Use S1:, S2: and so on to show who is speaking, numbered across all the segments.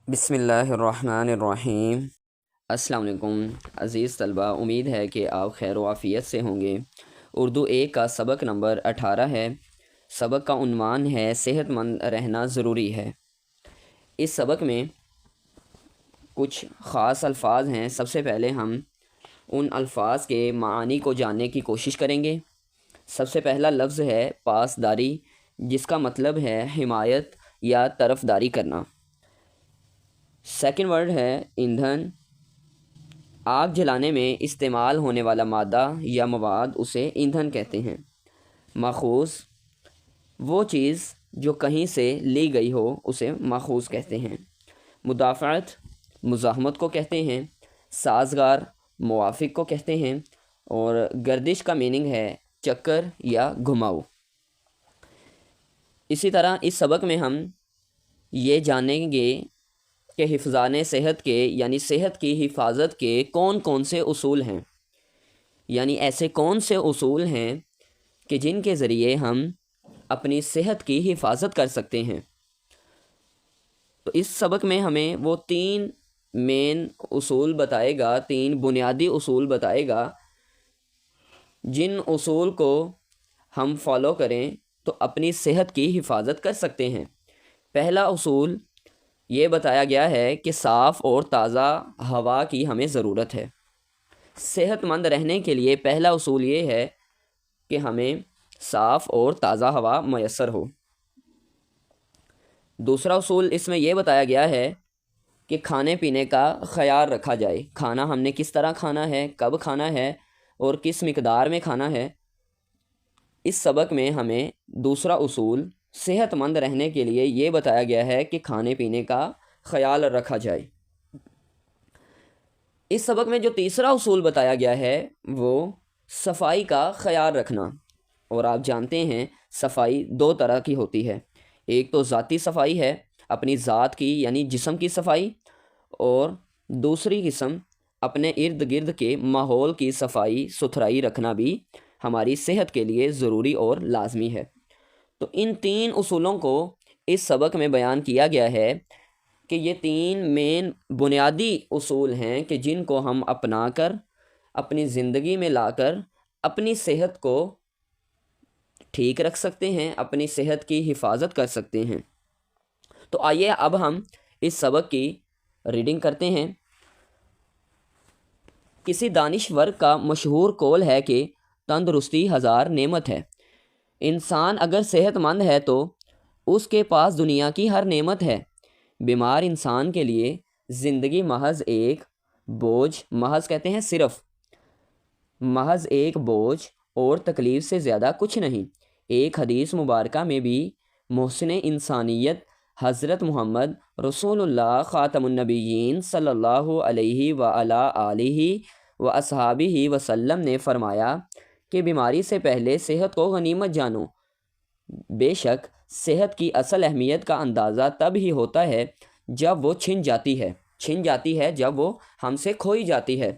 S1: بسم اللہ الرحمن الرحیم۔ السلام علیکم عزیز طلبہ، امید ہے کہ آپ خیر و عافیت سے ہوں گے۔ اردو 1 کا سبق نمبر 18 ہے۔ سبق کا عنوان ہے صحت مند رہنا ضروری ہے۔ اس سبق میں کچھ خاص الفاظ ہیں۔ سب سے پہلے ہم ان الفاظ کے معانی کو جاننے کی کوشش کریں گے۔ سب سے پہلا لفظ ہے پاسداری، جس کا مطلب ہے حمایت یا طرفداری کرنا۔ سیکنڈ ورڈ ہے ایندھن، آگ جلانے میں استعمال ہونے والا مادہ یا مواد، اسے ایندھن کہتے ہیں۔ ماخوذ، وہ چیز جو کہیں سے لی گئی ہو اسے ماخوذ کہتے ہیں۔ مدافعت، مزاحمت کو کہتے ہیں۔ سازگار، موافق کو کہتے ہیں۔ اور گردش کا میننگ ہے چکر یا گھماؤ۔ اسی طرح اس سبق میں ہم یہ جانیں گے کہ حفظان صحت کے یعنی صحت کی حفاظت کے کون کون سے اصول ہیں، یعنی ایسے کون سے اصول ہیں کہ جن کے ذریعے ہم اپنی صحت کی حفاظت کر سکتے ہیں۔ تو اس سبق میں ہمیں وہ 3 مین اصول بتائے گا، 3 بنیادی اصول بتائے گا، جن اصول کو ہم فالو کریں تو اپنی صحت کی حفاظت کر سکتے ہیں۔ پہلا اصول یہ بتایا گیا ہے کہ صاف اور تازہ ہوا کی ہمیں ضرورت ہے۔ صحت مند رہنے کے لیے پہلا اصول یہ ہے کہ ہمیں صاف اور تازہ ہوا میسر ہو۔ دوسرا اصول اس میں یہ بتایا گیا ہے کہ کھانے پینے کا خیال رکھا جائے۔ کھانا ہم نے کس طرح کھانا ہے، کب کھانا ہے اور کس مقدار میں کھانا ہے۔ اس سبق میں ہمیں دوسرا اصول صحت مند رہنے کے لیے یہ بتایا گیا ہے کہ کھانے پینے کا خیال رکھا جائے۔ اس سبق میں جو تیسرا اصول بتایا گیا ہے وہ صفائی کا خیال رکھنا۔ اور آپ جانتے ہیں صفائی 2 طرح کی ہوتی ہے۔ ایک تو ذاتی صفائی ہے، اپنی ذات کی یعنی جسم کی صفائی، اور دوسری قسم اپنے ارد گرد کے ماحول کی صفائی ستھرائی رکھنا بھی ہماری صحت کے لیے ضروری اور لازمی ہے۔ تو ان 3 اصولوں کو اس سبق میں بیان کیا گیا ہے کہ یہ 3 مین بنیادی اصول ہیں کہ جن کو ہم اپنا کر اپنی زندگی میں لا کر اپنی صحت کو ٹھیک رکھ سکتے ہیں، اپنی صحت کی حفاظت کر سکتے ہیں۔ تو آئیے اب ہم اس سبق کی ریڈنگ کرتے ہیں۔ کسی دانشور کا مشہور قول ہے کہ تندرستی 1000 نعمت ہے۔ انسان اگر صحت مند ہے تو اس کے پاس دنیا کی ہر نعمت ہے۔ بیمار انسان کے لیے زندگی محض ایک بوجھ، محض کہتے ہیں صرف، محض ایک بوجھ اور تکلیف سے زیادہ کچھ نہیں۔ ایک حدیث مبارکہ میں بھی محسن انسانیت حضرت محمد رسول اللہ خاتم النبیین صلی اللہ علیہ وآلہ آلہ و اصحابہ وسلم نے فرمایا کہ بیماری سے پہلے صحت کو غنیمت جانو۔ بے شک صحت کی اصل اہمیت کا اندازہ تب ہی ہوتا ہے جب وہ چھن جاتی ہے جب وہ ہم سے کھوئی جاتی ہے۔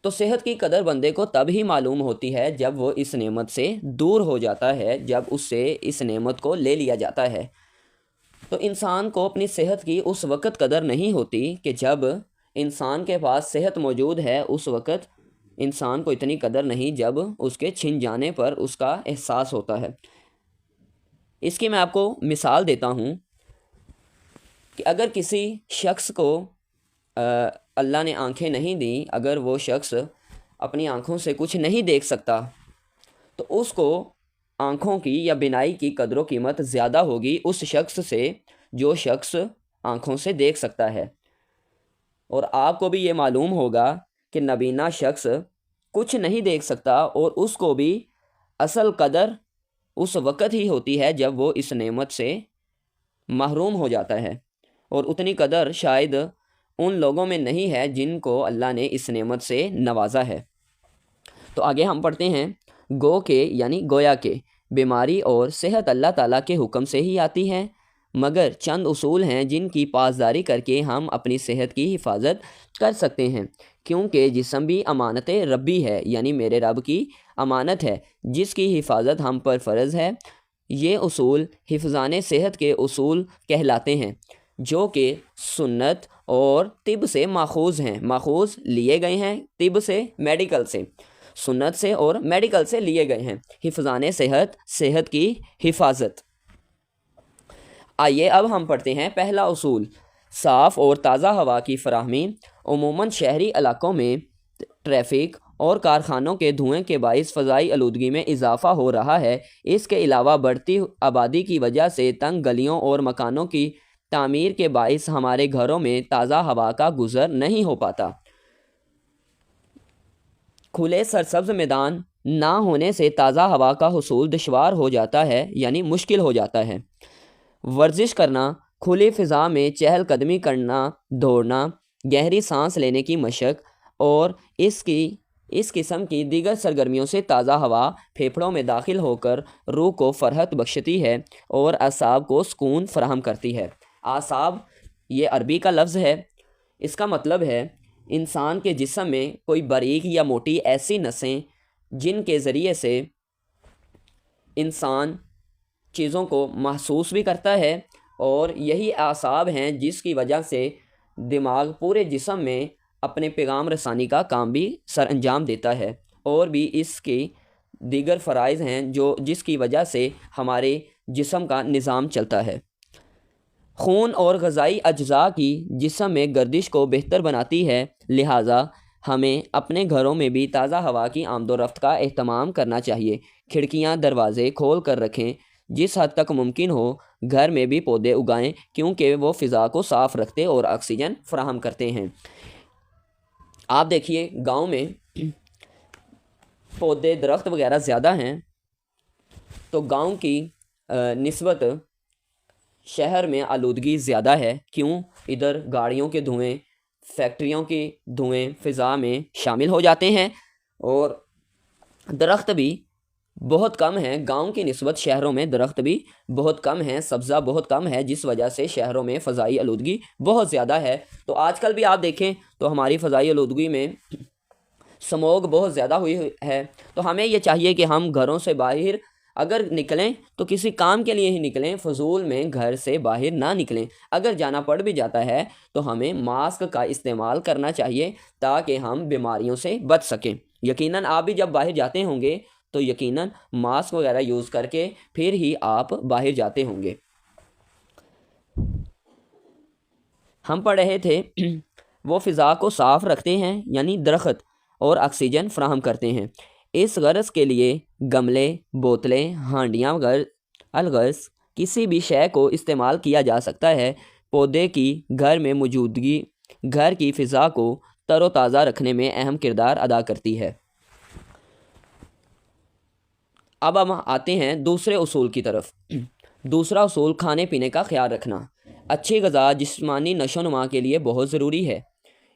S1: تو صحت کی قدر بندے کو تب ہی معلوم ہوتی ہے جب وہ اس نعمت سے دور ہو جاتا ہے، جب اس سے اس نعمت کو لے لیا جاتا ہے۔ تو انسان کو اپنی صحت کی اس وقت قدر نہیں ہوتی کہ جب انسان کے پاس صحت موجود ہے، اس وقت انسان کو اتنی قدر نہیں جب اس کے چھن جانے پر اس کا احساس ہوتا ہے۔ اس کی میں آپ کو مثال دیتا ہوں کہ اگر کسی شخص کو اللہ نے آنکھیں نہیں دیں، اگر وہ شخص اپنی آنکھوں سے کچھ نہیں دیکھ سکتا تو اس کو آنکھوں کی یا بینائی کی قدر و قیمت زیادہ ہوگی اس شخص سے جو شخص آنکھوں سے دیکھ سکتا ہے۔ اور آپ کو بھی یہ معلوم ہوگا کہ نابینا شخص کچھ نہیں دیکھ سکتا اور اس کو بھی اصل قدر اس وقت ہی ہوتی ہے جب وہ اس نعمت سے محروم ہو جاتا ہے، اور اتنی قدر شاید ان لوگوں میں نہیں ہے جن کو اللہ نے اس نعمت سے نوازا ہے۔ تو آگے ہم پڑھتے ہیں، گویا کہ بیماری اور صحت اللہ تعالیٰ کے حکم سے ہی آتی ہے، مگر چند اصول ہیں جن کی پاسداری کر کے ہم اپنی صحت کی حفاظت کر سکتے ہیں، کیونکہ جسم بھی امانت ربی ہے، یعنی میرے رب کی امانت ہے جس کی حفاظت ہم پر فرض ہے۔ یہ اصول حفظان صحت کے اصول کہلاتے ہیں۔ جو کہ سنت اور طب سے ماخوذ ہیں، ماخوذ لیے گئے ہیں طب سے، میڈیکل سے، سنت سے اور میڈیکل سے لیے گئے ہیں۔ حفظان صحت، صحت کی حفاظت۔ آئیے اب ہم پڑھتے ہیں پہلا اصول، صاف اور تازہ ہوا کی فراہمی۔ عموماً شہری علاقوں میں ٹریفک اور کارخانوں کے دھوئیں کے باعث فضائی آلودگی میں اضافہ ہو رہا ہے۔ اس کے علاوہ بڑھتی آبادی کی وجہ سے تنگ گلیوں اور مکانوں کی تعمیر کے باعث ہمارے گھروں میں تازہ ہوا کا گزر نہیں ہو پاتا۔ کھلے سرسبز میدان نہ ہونے سے تازہ ہوا کا حصول دشوار ہو جاتا ہے، یعنی مشکل ہو جاتا ہے۔ ورزش کرنا، کھلی فضا میں چہل قدمی کرنا، دوڑنا، گہری سانس لینے کی مشق اور اس قسم کی دیگر سرگرمیوں سے تازہ ہوا پھیپھڑوں میں داخل ہو کر روح کو فرحت بخشتی ہے اور اعصاب کو سکون فراہم کرتی ہے۔ اعصاب یہ عربی کا لفظ ہے، اس کا مطلب ہے انسان کے جسم میں کوئی باریک یا موٹی ایسی نسیں جن کے ذریعے سے انسان چیزوں کو محسوس بھی کرتا ہے، اور یہی اعصاب ہیں جس کی وجہ سے دماغ پورے جسم میں اپنے پیغام رسانی کا کام بھی سر انجام دیتا ہے، اور بھی اس کی دیگر فرائض ہیں جس کی وجہ سے ہمارے جسم کا نظام چلتا ہے۔ خون اور غذائی اجزاء کی جسم میں گردش کو بہتر بناتی ہے، لہٰذا ہمیں اپنے گھروں میں بھی تازہ ہوا کی آمد و رفت کا اہتمام کرنا چاہیے۔ کھڑکیاں دروازے کھول کر رکھیں، جس حد تک ممکن ہو گھر میں بھی پودے اگائیں، کیونکہ وہ فضا کو صاف رکھتے اور آکسیجن فراہم کرتے ہیں۔ آپ دیکھیے گاؤں میں پودے درخت وغیرہ زیادہ ہیں، تو گاؤں کی نسبت شہر میں آلودگی زیادہ ہے۔ کیوں؟ ادھر گاڑیوں کے دھوئیں، فیکٹریوں کے دھوئیں فضا میں شامل ہو جاتے ہیں، اور درخت بھی بہت کم ہیں۔ گاؤں کی نسبت شہروں میں درخت بھی بہت کم ہیں، سبزہ بہت کم ہے، جس وجہ سے شہروں میں فضائی آلودگی بہت زیادہ ہے۔ تو آج کل بھی آپ دیکھیں تو ہماری فضائی آلودگی میں سموگ بہت زیادہ ہوئی ہے۔ تو ہمیں یہ چاہیے کہ ہم گھروں سے باہر اگر نکلیں تو کسی کام کے لیے ہی نکلیں، فضول میں گھر سے باہر نہ نکلیں۔ اگر جانا پڑ بھی جاتا ہے تو ہمیں ماسک کا استعمال کرنا چاہیے تاکہ ہم بیماریوں سے بچ سکیں۔ یقیناً آپ بھی جب باہر جاتے ہوں گے تو یقیناً ماسک وغیرہ یوز کر کے پھر ہی آپ باہر جاتے ہوں گے۔ ہم پڑھ رہے تھے وہ فضا کو صاف رکھتے ہیں، یعنی درخت، اور آکسیجن فراہم کرتے ہیں۔ اس غرض کے لیے گملے، بوتلیں، ہانڈیاں الغرض کسی بھی شے کو استعمال کیا جا سکتا ہے۔ پودے کی گھر میں موجودگی گھر کی فضا کو تر و تازہ رکھنے میں اہم کردار ادا کرتی ہے۔ اب ہم آتے ہیں دوسرے اصول کی طرف۔ دوسرا اصول، کھانے پینے کا خیال رکھنا۔ اچھی غذا جسمانی نشو و نما کے لیے بہت ضروری ہے۔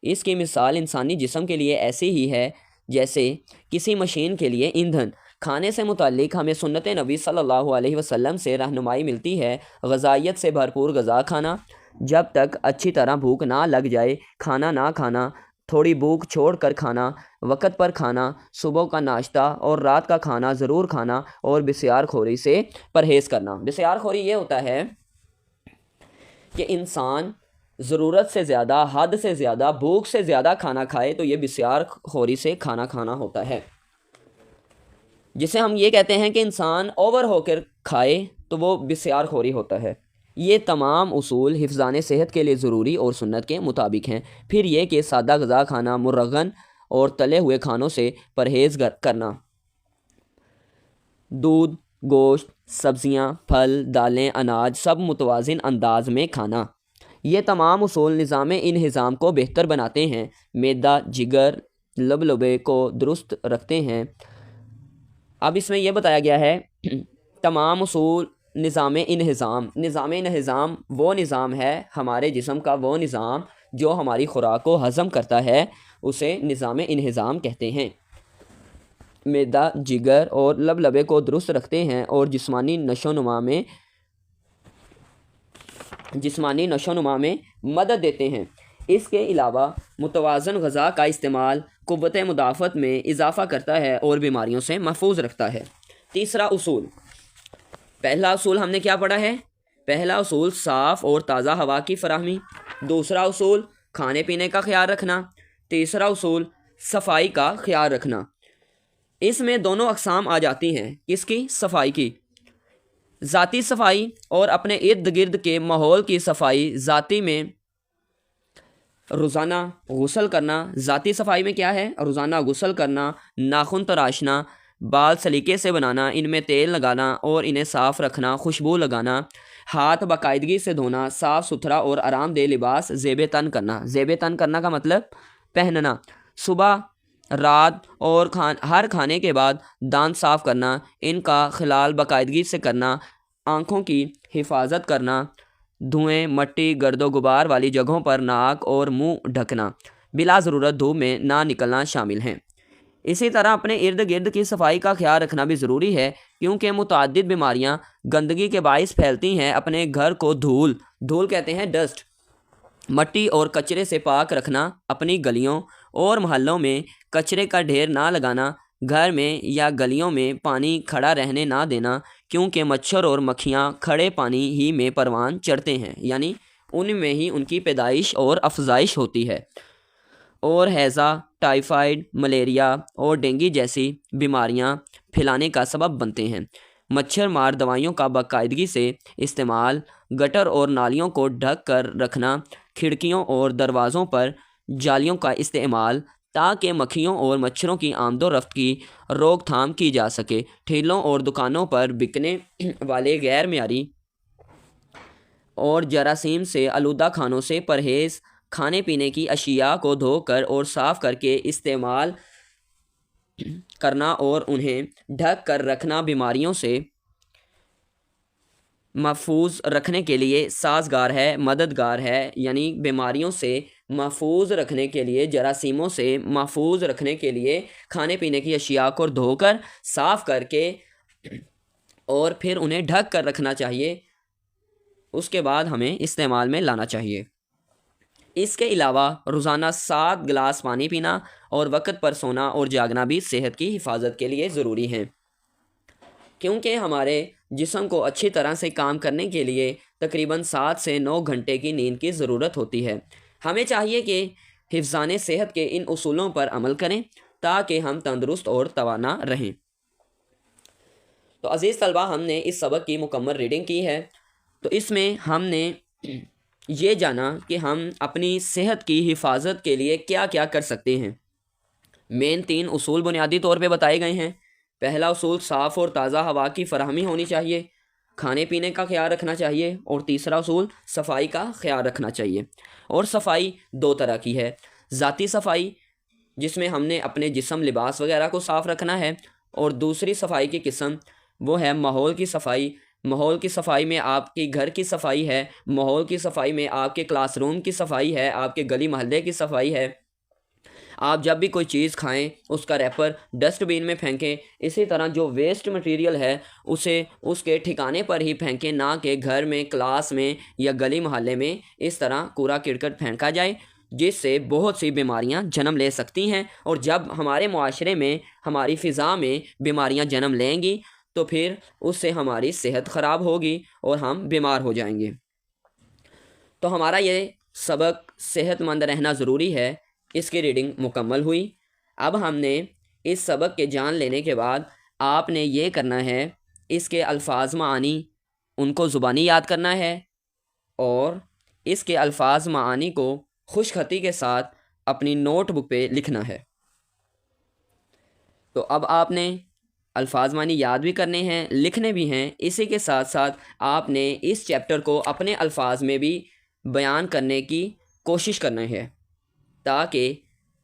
S1: اس کی مثال انسانی جسم کے لیے ایسی ہی ہے جیسے کسی مشین کے لیے ایندھن۔ کھانے سے متعلق ہمیں سنت نبی صلی اللہ علیہ وسلم سے رہنمائی ملتی ہے۔ غذائیت سے بھرپور غذا کھانا، جب تک اچھی طرح بھوک نہ لگ جائے کھانا نہ کھانا، تھوڑی بھوک چھوڑ کر کھانا، وقت پر کھانا، صبح کا ناشتہ اور رات کا کھانا ضرور کھانا، اور بسیار خوری سے پرہیز کرنا۔ بسیار خوری یہ ہوتا ہے کہ انسان ضرورت سے زیادہ، حد سے زیادہ، بھوک سے زیادہ کھانا کھائے تو یہ بسیار خوری سے کھانا کھانا ہوتا ہے، جسے ہم یہ کہتے ہیں کہ انسان اوور ہو کر کھائے تو وہ بسیار خوری ہوتا ہے۔ یہ تمام اصول حفظان صحت کے لیے ضروری اور سنت کے مطابق ہیں۔ پھر یہ کہ سادہ غذا کھانا، مرغن اور تلے ہوئے کھانوں سے پرہیز کرنا، دودھ، گوشت، سبزیاں، پھل، دالیں، اناج سب متوازن انداز میں کھانا۔ یہ تمام اصول نظام انہضام کو بہتر بناتے ہیں، معدہ، جگر، لبلبے کو درست رکھتے ہیں۔ اب اس میں یہ بتایا گیا ہے تمام اصول نظام انہضام۔ نظام انہضام وہ نظام ہے ہمارے جسم کا، وہ نظام جو ہماری خوراک کو ہضم کرتا ہے، اسے نظام انہضام کہتے ہیں۔ معدہ، جگر اور لبلبے کو درست رکھتے ہیں اور جسمانی نشو و نما میں مدد دیتے ہیں۔ اس کے علاوہ متوازن غذا کا استعمال قوت مدافعت میں اضافہ کرتا ہے اور بیماریوں سے محفوظ رکھتا ہے۔ تیسرا اصول، پہلا اصول ہم نے کیا پڑھا ہے؟ پہلا اصول صاف اور تازہ ہوا کی فراہمی، دوسرا اصول کھانے پینے کا خیال رکھنا، تیسرا اصول صفائی کا خیال رکھنا۔ اس میں دونوں اقسام آ جاتی ہیں، کس کی؟ صفائی کی۔ ذاتی صفائی اور اپنے ارد گرد کے ماحول کی صفائی۔ ذاتی میں روزانہ غسل کرنا، ذاتی صفائی میں کیا ہے؟ روزانہ غسل کرنا، ناخن تراشنا، بال سلیقے سے بنانا، ان میں تیل لگانا اور انہیں صاف رکھنا، خوشبو لگانا، ہاتھ باقاعدگی سے دھونا، صاف ستھرا اور آرام دہ لباس زیب تن کرنا۔ زیب تن کرنا کا مطلب پہننا، صبح رات اور ہر کھانے کے بعد دانت صاف کرنا، ان کا خلال باقاعدگی سے کرنا، آنکھوں کی حفاظت کرنا، دھوئیں مٹی گرد و غبار والی جگہوں پر ناک اور منہ ڈھکنا، بلا ضرورت دھوپ میں نہ نکلنا شامل ہیں۔ اسی طرح اپنے ارد گرد کی صفائی کا خیال رکھنا بھی ضروری ہے، کیونکہ متعدد بیماریاں گندگی کے باعث پھیلتی ہیں۔ اپنے گھر کو دھول کہتے ہیں ڈسٹ، مٹی اور کچرے سے پاک رکھنا، اپنی گلیوں اور محلوں میں کچرے کا ڈھیر نہ لگانا، گھر میں یا گلیوں میں پانی کھڑا رہنے نہ دینا، کیونکہ مچھر اور مکھیاں کھڑے پانی ہی میں پروان چڑھتے ہیں، یعنی ان میں ہی ان کی پیدائش اور افزائش ہوتی ہے، اور ہیضہ، ٹائیفائڈ، ملیریا اور ڈینگی جیسی بیماریاں پھیلانے کا سبب بنتے ہیں۔ مچھر مار دوائیوں کا باقاعدگی سے استعمال، گٹر اور نالیوں کو ڈھک کر رکھنا، کھڑکیوں اور دروازوں پر جالیوں کا استعمال تاکہ مکھیوں اور مچھروں کی آمد و رفت کی روک تھام کی جا سکے، ٹھیلوں اور دکانوں پر بکنے والے غیر معیاری اور جراثیم سے آلودہ کھانوں سے پرہیز، کھانے پینے کی اشیاء کو دھو کر اور صاف کر کے استعمال کرنا اور انہیں ڈھک کر رکھنا بیماریوں سے محفوظ رکھنے کے لیے سازگار ہے، مددگار ہے، یعنی بیماریوں سے محفوظ رکھنے کے لیے، جراثیموں سے محفوظ رکھنے کے لیے کھانے پینے کی اشیاء کو دھو کر صاف کر کے اور پھر انہیں ڈھک کر رکھنا چاہیے، اس کے بعد ہمیں استعمال میں لانا چاہیے۔ اس کے علاوہ روزانہ 7 گلاس پانی پینا اور وقت پر سونا اور جاگنا بھی صحت کی حفاظت کے لیے ضروری ہیں، کیونکہ ہمارے جسم کو اچھی طرح سے کام کرنے کے لیے تقریباً 7 سے 9 گھنٹے کی نیند کی ضرورت ہوتی ہے۔ ہمیں چاہیے کہ حفظان صحت کے ان اصولوں پر عمل کریں تاکہ ہم تندرست اور توانا رہیں۔ تو عزیز طلبہ، ہم نے اس سبق کی مکمل ریڈنگ کی ہے۔ تو اس میں ہم نے یہ جانا کہ ہم اپنی صحت کی حفاظت کے لیے کیا کیا کر سکتے ہیں۔ مین 3 اصول بنیادی طور پہ بتائے گئے ہیں۔ پہلا اصول صاف اور تازہ ہوا کی فراہمی ہونی چاہیے، کھانے پینے کا خیال رکھنا چاہیے، اور تیسرا اصول صفائی کا خیال رکھنا چاہیے۔ اور صفائی 2 طرح کی ہے، ذاتی صفائی جس میں ہم نے اپنے جسم، لباس وغیرہ کو صاف رکھنا ہے، اور دوسری صفائی کی قسم وہ ہے ماحول کی صفائی۔ ماحول کی صفائی میں آپ کی گھر کی صفائی ہے، ماحول کی صفائی میں آپ کے کلاس روم کی صفائی ہے، آپ کے گلی محلے کی صفائی ہے۔ آپ جب بھی کوئی چیز کھائیں اس کا ریپر ڈسٹ بین میں پھینکیں، اسی طرح جو ویسٹ مٹیریل ہے اسے اس کے ٹھکانے پر ہی پھینکیں، نہ کہ گھر میں، کلاس میں یا گلی محلے میں اس طرح کوڑا کرکٹ پھینکا جائے، جس سے بہت سی بیماریاں جنم لے سکتی ہیں، اور جب ہمارے معاشرے میں، ہماری فضا میں بیماریاں جنم لیں گی تو پھر اس سے ہماری صحت خراب ہوگی اور ہم بیمار ہو جائیں گے۔ تو ہمارا یہ سبق صحت مند رہنا ضروری ہے، اس کی ریڈنگ مکمل ہوئی۔ اب ہم نے اس سبق کے جان لینے کے بعد آپ نے یہ کرنا ہے، اس کے الفاظ معانی ان کو زبانی یاد کرنا ہے، اور اس کے الفاظ معانی کو خوش خطی کے ساتھ اپنی نوٹ بک پہ لکھنا ہے۔ تو اب آپ نے الفاظ معنی یاد بھی کرنے ہیں، لکھنے بھی ہیں، اسی کے ساتھ ساتھ آپ نے اس چیپٹر کو اپنے الفاظ میں بھی بیان کرنے کی کوشش کرنا ہے، تاکہ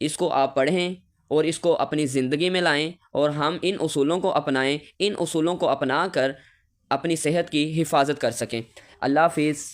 S1: اس کو آپ پڑھیں اور اس کو اپنی زندگی میں لائیں، اور ہم ان اصولوں کو اپنائیں، ان اصولوں کو اپنا کر اپنی صحت کی حفاظت کر سکیں۔ اللہ حافظ۔